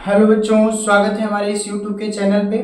Hello बच्चों, स्वागत है हमारे इस यूट्यूब के चैनल पे।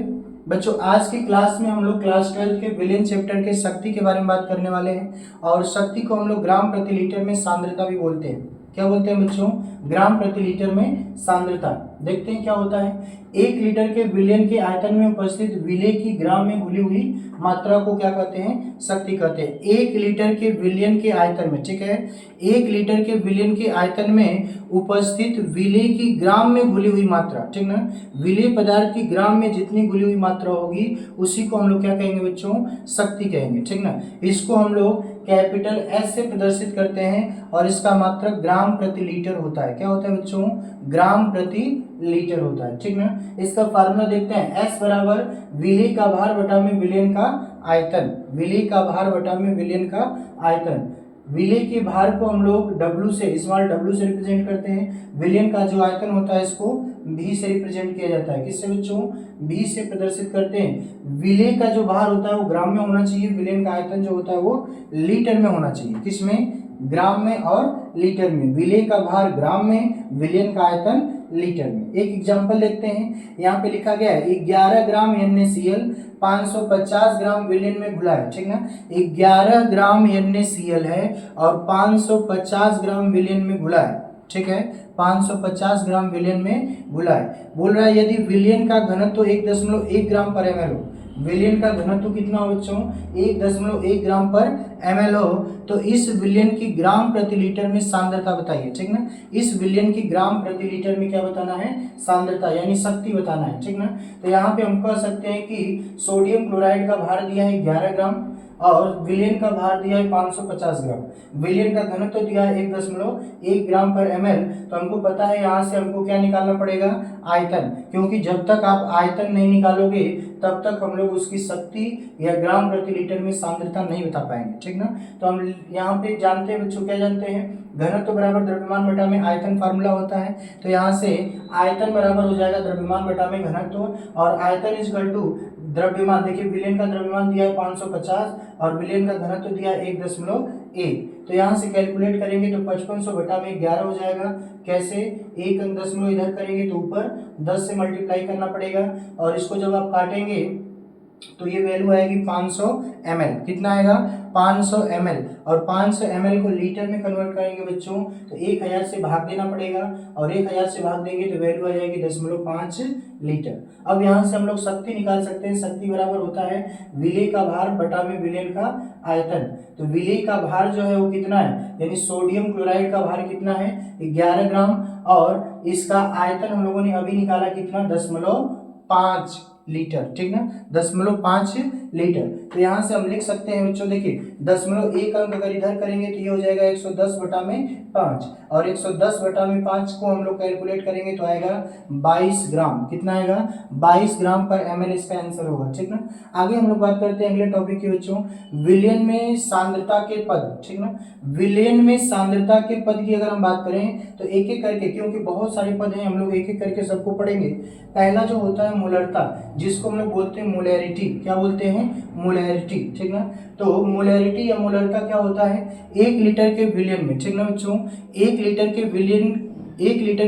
बच्चों, आज की क्लास में हम लोग क्लास 12 के विलेन चैप्टर के शक्ति के बारे में बात करने वाले हैं। और शक्ति को हम लोग ग्राम प्रति लीटर में सांद्रता भी बोलते हैं। क्या बोलते हैं बच्चों? ग्राम प्रति लीटर में सांद्रता। देखते हैं क्या होता है। 1 लीटर के विलेन के आयतन में उपस्थित विलेय की ग्राम में घुली हुई मात्रा को क्या कहते हैं? शक्ति कहते हैं। 1 लीटर के विलेन के आयतन में, ठीक है, 1 लीटर के विलेन के आयतन में उपस्थित विलेय की ग्राम में घुली हुई मात्रा, ठीक ना, विलेय पदार्थ की ग्राम में जितनी घुली हुई मात्रा होगी उसी को हम लोग क्या कहेंगे बच्चों? शक्ति कहेंगे, ठीक ना। इसको हम लोग कैपिटल एस से प्रदर्शित करते हैं और इसका मात्रक ग्राम प्रति लीटर होता है। क्या होता है बच्चों? ग्राम प्रति लीटर होता है, ठीक ना। इसका फार्मूला देखते हैं। एस बराबर विलेय का भार बटा में विलेन का आयतन। विलेय का भार बटा में विलेन का आयतन। विलेय के भार को हम लोग W से, स्मॉल w से रिप्रेजेंट करते हैं। विलेन का जो आयतन होता है इसको V से रिप्रेजेंट किया जाता है। किससे बच्चों? V से प्रदर्शित करते हैं। विलेय का जो भार होता है वो ग्राम में होना चाहिए, विलेन का आयतन जो होता है वो लीटर में होना चाहिए। किसमें? ग्राम में और लीटर में। विलेय का भार ग्राम में, विलेन का आयतन लीटर में। एक एग्जांपल देखते हैं। यहाँ पे लिखा गया है 11 ग्राम NaCl 550 ग्राम विलेन में घुला है, ठीक ना। 11 ग्राम NaCl है और 550 ग्राम विलेन में घुला है, ठीक है, 550 ग्राम विलेन में घुला है। बोल रहा है यदि विलेन का घनत्व 1.1 ग्राम पर ml हो। विलेन का घनत्व कितना हो बच्चों? 1.1 ग्राम पर ml हो, तो इस विलेन की ग्राम प्रति लीटर में सांद्रता बताइए, ठीक ना। इस विलेन की ग्राम प्रति लीटर में क्या बताना है? सांद्रता यानी शक्ति बताना है, ठीक ना। तो यहाँ पे हम कह सकते हैं कि सोडियम क्लोराइड का भार दिया है 11 ग्राम और विलेन का भार दिया है 550 ग्राम। विलेन का घनत्व दिया है 1.1 ग्राम पर ml। तो हमको पता है यहाँ से हमको क्या निकालना पड़ेगा? आयतन, क्योंकि जब तक आप आयतन नहीं निकालोगे तब तक हम लोग उसकी शक्ति या ग्राम प्रति लीटर में सांद्रता नहीं बता पाएंगे, ठीक ना। तो हम यहाँ पे जानते हैं बच्चों, क्या जानते हैं? घनत्व बराबर द्रव्यमान बटा में आयतन फार्मूला होता है। तो यहाँ से आयतन बराबर हो जाएगा द्रव्यमान बटा में घनत्व और आयतन इक्वल टू द्रव्यमान। देखिए विलेन का द्रव्यमान दिया है 550 और विलेन का घनत्व दिया है 1.1। तो यहाँ से कैलकुलेट करेंगे तो 5500 बटा में 11 हो जाएगा। कैसे? 1 अंक दशमलव इधर करेंगे तो ऊपर 10 से मल्टीप्लाई करना पड़ेगा और इसको जब आप काटेंगे तो ये वैल्यू आएगी 500 ml। कितना आएगा? 500 ml। और 500 ml को लीटर में कन्वर्ट करेंगे बच्चों तो 1000 से भाग देना पड़ेगा और 1000 से भाग देंगे तो वैल्यू आ जाएगी 0.5 लीटर। अब यहाँ से हम लोग शक्ति निकाल सकते हैं। शक्ति बराबर होता है विलेय का भार बटा में विलेन का आयतन। तो विलेय का भार जो है वो कितना है, यानी सोडियम क्लोराइड का भार कितना है? 11 ग्राम और इसका आयतन हम लोगों ने अभी निकाला कितना? 0.5 लीटर, ठीक ना, 0.5 लीटर। तो यहाँ से हम लिख सकते हैं बच्चों, देखिए 0.1 अंक अगर इधर करेंगे तो ये हो जाएगा 110 बटा में 5 और 110 बटा में 5 को हम लोग कैलकुलेट करेंगे तो आएगा 22 ग्राम। कितना आएगा? 22 ग्राम पर ml इसका आंसर होगा, ठीक ना। आगे हम लोग बात करते हैं अगले टॉपिक के बच्चों, विलेन में सांद्रता के पद, ठीक ना। विलेन में सांद्रता के पद की अगर हम बात करें तो एक एक करके, क्योंकि बहुत सारे पद हैं, हम लोग एक एक करके सबको पढ़ेंगे। पहला जो होता है मोलरता, जिसको हम लोग बोलते हैं मोलैरिटी। क्या बोलते हैं? मोलैरिटी, ठीक ना। तो मोलैरिटी या मोलरता क्या होता है? 1 लीटर के विलेन में, ठीक ना बच्चों, 1 लीटर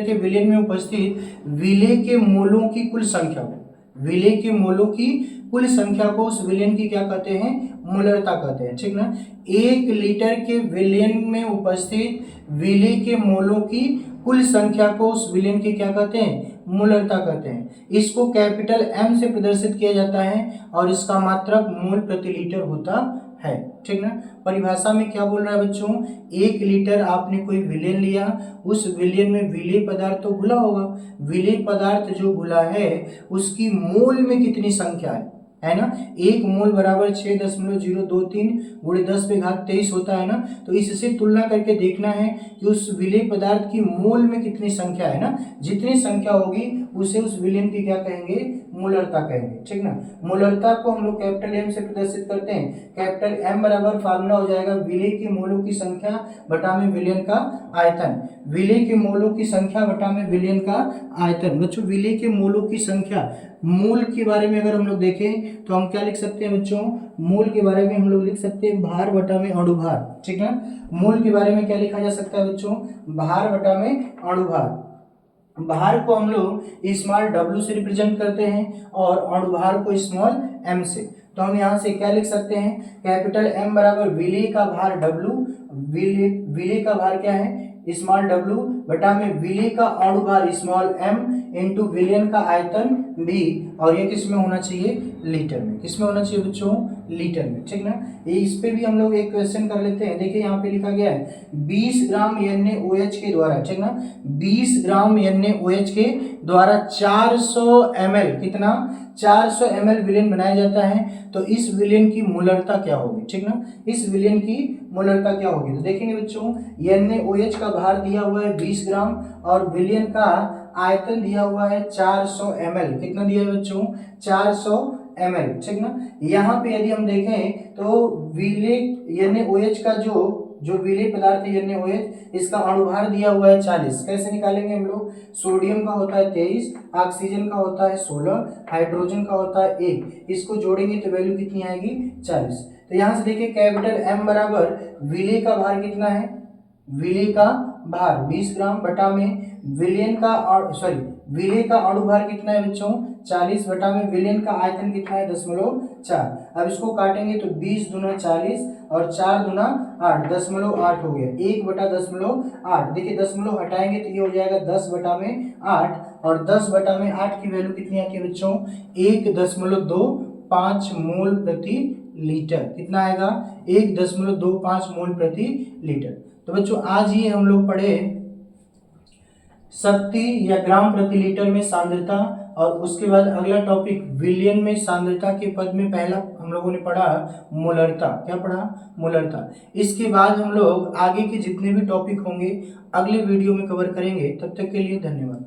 के विलेन में उपस्थित विलेय के मोलों की कुल संख्या को, विलेय के मोलों की कुल संख्या को उस विलेन की क्या कहते हैं? मोलरता कहते हैं, ठीक ना। 1 लीटर के विलेन में उपस्थित विलेय के मोलों की कुल संख्या को उस विलेन की क्या कहते हैं? मोलरता कहते हैं। इसको कैपिटल M से प्रदर्शित किया जाता है और इसका मात्रक मोल प्रति लीटर होता है, ठीक ना। परिभाषा में क्या बोल रहा है बच्चों? 1 लीटर आपने कोई विलेन लिया, उस विलेन में विलेय पदार्थ तो घुला होगा, विलेय पदार्थ जो घुला है उसकी मोल में कितनी संख्या है ना। 1 मोल बराबर 6.023 गुणे 10⁻23 होता है ना। तो इससे तुलना करके देखना है कि उस विलेय पदार्थ की मोल में कितनी संख्या है ना। जितनी संख्या होगी उसे उस विलेन की क्या कहेंगे? मोलरता कहेंगे, ठीक ना। मोलरता को हम लोग कैपिटल M से प्रदर्शित करते हैं। कैपिटल M बराबर फार्मूला हो जाएगा विलेय के मोलों की संख्या बटा में विलेन का आयतन। विलेय के मोलों की संख्या बटा में विलेन का आयतन। बच्चों विलेय के मोलों की संख्या, मोल के बारे में अगर हम लोग देखें तो हम क्या लिख सकते हैं बच्चों? मोल के बारे में हम लोग लिख सकते हैं भार बटा में अणुभार, ठीक है। मोल के बारे में क्या लिखा जा सकता है बच्चों? भार बटा में अणुभार। भार को हम लोग स्मॉल w से रिप्रेजेंट करते हैं और अणुभार को स्मॉल m से। तो हम यहाँ से क्या लिख सकते हैं, कैपिटल M बराबर विलेय का भार w, विलेय का भार क्या है स्मॉल w बटा में विलेय का अणुभार स्मॉल m इंटू विलयन का आयतन v, और ये किस में होना चाहिए लीटर में। किस में होना चाहिए बच्चों, लीटर में, ठीक ना। ये इस पे भी हम लोग एक क्वेश्चन कर लेते हैं। देखिए यहाँ पे लिखा गया है 20 ग्राम NaOH के द्वारा, ठीक ना, 20 ग्राम NaOH के द्वारा 400 ml कितना 400 ml विलेन बनाया जाता है। तो इस विलेन की मोलरता क्या होगी, ठीक ना, इस विलेन की मोलरता क्या होगी। तो देखेंगे बच्चों NaOH का भार दिया हुआ है 20 ग्राम और विलेन का आयतन दिया हुआ है 400 ml। कितना दिया है बच्चों 400 ml, ठीक ना। यहाँ पे यदि हम देखें तो विलेय NaOH का जो विलेय पदार्थ है NaOH, इसका अणुभार दिया हुआ है 40। कैसे निकालेंगे हम लोग, सोडियम का होता है 23, ऑक्सीजन का होता है 16, हाइड्रोजन का होता है 1, इसको जोड़ेंगे तो वैल्यू कितनी आएगी 40। तो यहाँ से देखिए कैपिटल M बराबर विलेय का भार कितना है, विलेय का भार 20 ग्राम बटा में विलेय का अणुभार कितना है बच्चों 40 बटा में विलेन का आयतन कितना है 0.4। अब इसको काटेंगे तो 20 दूना 40 और 4 दूना 8, 0.8 हो गया, 1 बटा 0.8। देखिए 0 हटाएंगे तो ये हो जाएगा 10 बटा में 8, और 10 बटा में 8 की वैल्यू कितनी आती है बच्चों 1.25 मोल प्रति लीटर। कितना आएगा 1.25 मोल प्रति लीटर। तो बच्चों आज ये हम लोग पढ़े शक्ति या ग्राम प्रति लीटर में सांद्रता, और उसके बाद अगला टॉपिक विलियन में सांद्रता के पद में पहला हम लोगों ने पढ़ा मोलरता। क्या पढ़ा, मोलरता। इसके बाद हम लोग आगे के जितने भी टॉपिक होंगे अगले वीडियो में कवर करेंगे। तब तक के लिए धन्यवाद।